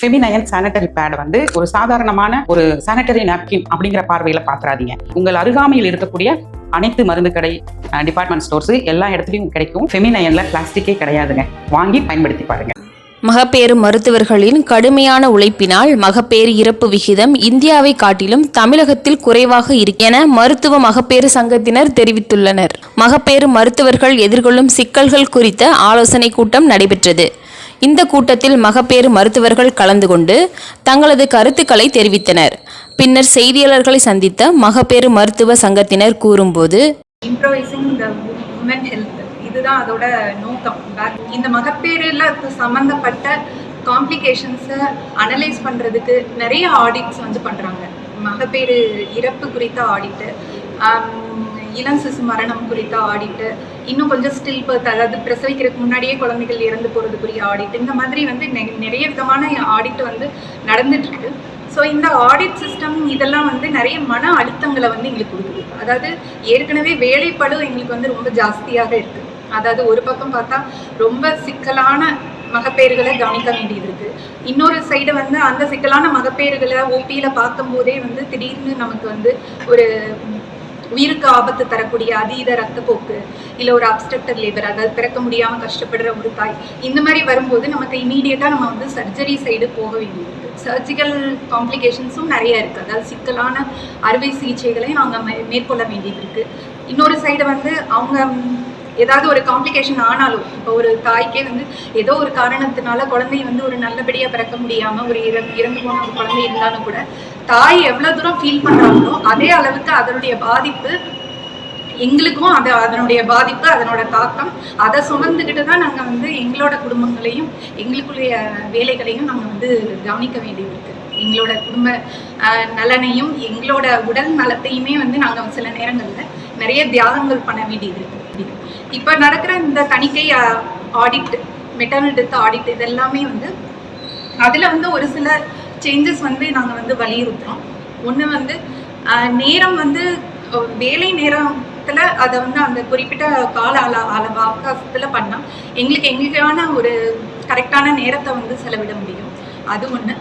Feminine sanitary bad வந்து ஒரு சாதாரணமான ஒரு சானிட்டரி நாப்கின் அப்படிங்கிற பார்வையில பாத்துறாதீங்க. உங்கள் அருகாமையில் இருக்கக்கூடிய அனைத்து மருந்து கடை, டிபார்ட்மெண்ட் ஸ்டோர்ஸ் எல்லா இடத்துலையும் கிடைக்கும். ஃபெமினைன்ல பிளாஸ்டிக்கே கிடையாதுங்க. வாங்கி பயன்படுத்தி பாருங்க. மகப்பேறு மருத்துவர்களின் கடுமையான உழைப்பினால் மகப்பேறு இறப்பு விகிதம் இந்தியாவை காட்டிலும் தமிழகத்தில் குறைவாக என மருத்துவ மகப்பேறு சங்கத்தினர் தெரிவித்துள்ளனர். மகப்பேறு மருத்துவர்கள் எதிர்கொள்ளும் சிக்கல்கள் குறித்த ஆலோசனை கூட்டம் நடைபெற்றது. இந்த கூட்டத்தில் மகப்பேறு மருத்துவர்கள் கலந்து கொண்டு தங்களது கருத்துக்களை தெரிவித்தனர். பின்னர் செய்தியாளர்களை சந்தித்த மகப்பேறு மருத்துவ சங்கத்தினர் கூறும்போது, இதுதான் அதோட நோக்கம். இந்த மகப்பேறுல சம்பந்தப்பட்ட காம்ப்ளிகேஷன்ஸை அனலைஸ் பண்றதுக்கு நிறைய ஆடிட்ஸ் வந்து பண்றாங்க. மகப்பேறு இறப்பு குறித்த ஆடிட்டு, இளம் சிசு மரணம் குறித்த ஆடிட்டு, இன்னும் கொஞ்சம் ஸ்டில் பர்த், அதாவது பிரசவிக்கிறதுக்கு முன்னாடியே குழந்தைகள் இறந்து போறதுக்குரிய ஆடிட், இந்த மாதிரி வந்து நிறைய விதமான ஆடிட் வந்து நடந்துட்டு இருக்கு. ஸோ இந்த ஆடிட் சிஸ்டம் இதெல்லாம் வந்து நிறைய மன அழுத்தங்களை வந்து எங்களுக்கு கொடுக்குது. அதாவது ஏற்கனவே வேலைப்பளு எங்களுக்கு வந்து ரொம்ப ஜாஸ்தியாக இருக்கு. அதாவது ஒரு பக்கம் பார்த்தா ரொம்ப சிக்கலான மகப்பேறுகளை கவனிக்க வேண்டியது இருக்கு. இன்னொரு சைடு வந்து அந்த சிக்கலான மகப்பேறுகளை ஓபியில பார்க்கும் போதே வந்து திடீர்னு நமக்கு வந்து ஒரு உயிருக்கு ஆபத்து தரக்கூடிய அதீத ரத்தப்போக்கு, இல்லை ஒரு அப்ஸ்ட்ரக்டட் லேபர், அதாவது பிறக்க முடியாமல் கஷ்டப்படுற ஒரு தாய், இந்த மாதிரி வரும்போது நமக்கு இமீடியட்டாக நம்ம வந்து சர்ஜரி சைடு போக வேண்டியது இருக்குது. சர்ஜிக்கல் காம்ப்ளிகேஷன்ஸும் நிறைய இருக்குது. அதாவது சிக்கலான அறுவை சிகிச்சைகளையும் நாங்கள் மேற்கொள்ள வேண்டியது இருக்குது. இன்னொரு சைடு வந்து அவங்க ஏதாவது ஒரு காம்ப்ளிகேஷன் ஆனாலும், இப்போ ஒரு தாய்க்கே வந்து ஏதோ ஒரு காரணத்தினால குழந்தைய வந்து ஒரு நல்லபடியாக பிறக்க முடியாமல் ஒரு இறந்து போன ஒரு குழந்தை இருந்தாலும் கூட தாய் எவ்வளோ தூரம் ஃபீல் பண்ணுறாங்களோ அதே அளவுக்கு அதனுடைய பாதிப்பு எங்களுக்கும், அதனுடைய பாதிப்பு, அதனோட தாக்கம், அதை சுமந்துக்கிட்டு தான் நாங்கள் வந்து எங்களோட குடும்பங்களையும் எங்களுக்குரிய வேலைகளையும் நாங்கள் வந்து கவனிக்க வேண்டியது இருக்குது. எங்களோட குடும்ப நலனையும் எங்களோட உடல் நலத்தையுமே வந்து நாங்கள் சில நேரங்களில் நிறைய தியாகங்கள் பண்ண வேண்டியது இருக்குது. இப்போ நடக்கிற இந்த தணிக்கை ஆடிட், மெட்டர்னல் டெத் ஆடிட், இதெல்லாமே வந்து அதில் வந்து ஒரு சில சேஞ்சஸ் வந்து நாங்கள் வந்து வலியுறுத்துகிறோம். ஒன்று வந்து நேரம் வந்து வேலை நேரத்தில் அதை வந்து அந்த குறிப்பிட்ட கால அவகாசத்தில் பண்ணால் எங்களுக்கான ஒரு கரெக்டான நேரத்தை வந்து செலவிட முடியும். அது ஒன்று.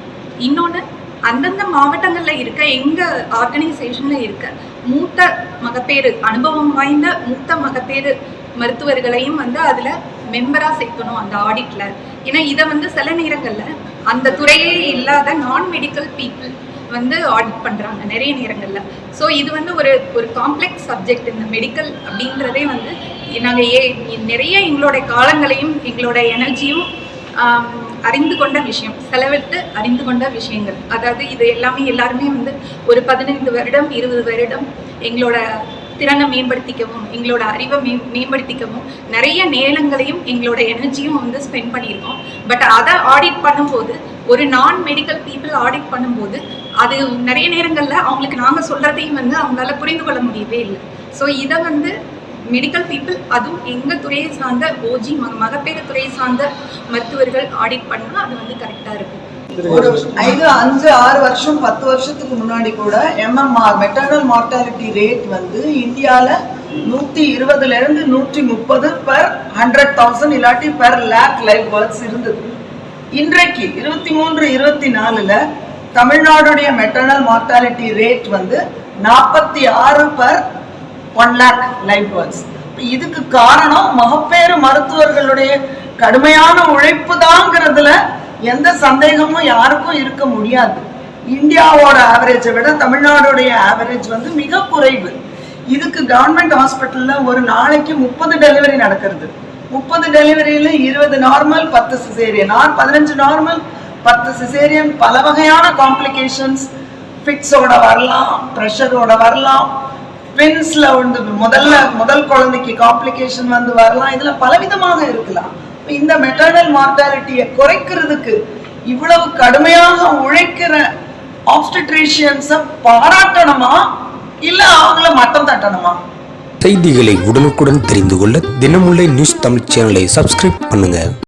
இன்னொன்று, அந்தந்த மாவட்டங்களில் இருக்க எங்கள் ஆர்கனைசேஷனில் இருக்க மூத்த மகப்பேறு அனுபவம் வாய்ந்த மூத்த மகப்பேறு மருத்துவர்களையும் வந்து அதில் மெம்பராக சேர்க்கணும் அந்த ஆடிட்டில். ஏன்னா இதை வந்து சில நேரங்களில் அந்த துறையே இல்லாத நான் மெடிக்கல் பீப்புள் வந்து ஆடிட் பண்ணுறாங்க நிறைய நேரங்களில். ஸோ இது வந்து ஒரு காம்ப்ளெக்ஸ் சப்ஜெக்ட். இந்த மெடிக்கல் அப்படின்றதே வந்து நாங்கள் நிறைய எங்களோட காலங்களையும் எங்களோட எனர்ஜியும் அறிந்து கொண்ட விஷயம், செலவிட்டு அறிந்து கொண்ட விஷயங்கள். அதாவது இது எல்லாருமே வந்து ஒரு 15 வருடம் 20 வருடம் எங்களோட திறனை மேம்படுத்திக்கவும், எங்களோட அறிவை மேம்படுத்திக்கவும் நிறைய நேரங்களையும் எங்களோட எனர்ஜியும் வந்து ஸ்பெண்ட் பண்ணியிருக்கோம். பட் அதை ஆடிட் பண்ணும்போது, ஒரு நான் மெடிக்கல் பீப்புள் ஆடிட் பண்ணும்போது அது நிறைய நேரங்களில் அவங்களுக்கு நாங்கள் சொல்கிறதையும் வந்து அவங்களால புரிந்து கொள்ள முடியவே இல்லை. ஸோ இதை வந்து மெடிக்கல் பீப்புள், அதுவும் எங்கள் துறையை சார்ந்த ஓஜி மகப்பேறு துறையை சார்ந்த மருத்துவர்கள் ஆடிட் பண்ணால் அது வந்து கரெக்டாக இருக்கும். ஒரு 5-6 வருஷம் 10 வருஷத்துக்கு முன்னாடி கூட MMR மெட்டர்னல் மார்டாலிட்டி ரேட் வந்து இந்தியாவில் 120 to 130 per 100,000 இல்லாட்டி per lakh லைவ் பர்த்ஸ் இருந்தது. இன்றைக்கு 23-24 தமிழ்நாடுடைய மெட்டர்னல் மார்டாலிட்டி ரேட் வந்து 46 per 1 lakh லைவ் பர்த்ஸ். இதுக்கு காரணம் மகப்பேறு மருத்துவர்களுடைய கடுமையான உழைப்பு தாங்கிறதுல எந்த சந்தேகமும் யாருக்கும் இருக்க முடியாது. இந்தியாவோட ஆவரேஜை விட தமிழ்நாடுடைய ஆவரேஜ் வந்து மிக குறைவு. இதுக்கு கவர்மெண்ட் ஹாஸ்பிட்டல்ல ஒரு நாளைக்கு 30 டெலிவரி நடக்கிறது. 30 டெலிவரியில 20 நார்மல், 10 சிசேரியன், 15 நார்மல், 10 சிசேரியன். பல வகையான காம்ப்ளிகேஷன்ஸ், ஃபிட்ஸோட வரலாம், ப்ரெஷரோட வரலாம், ட்வின்ஸ்ல வந்து முதல் குழந்தைக்கு காம்ப்ளிகேஷன் வந்து வரலாம். இதுல பலவிதமாக இருக்கலாம். இந்த மெட்டர்னல் மார்டாலிட்டியை குறைக்கிறதுக்கு இவ்வளவு கடுமையாக உழைக்கிற ஆப்ஸ்டட்ரிஷியன்ஸை பாராட்டணுமா இல்ல அவங்கள மட்டம் தட்டணுமா? செய்திகளை உடனுக்குடன் தெரிந்து கொள்ள தினமுல்லை நியூஸ் தமிழ் சேனலை சப்ஸ்கிரைப் பண்ணுங்க.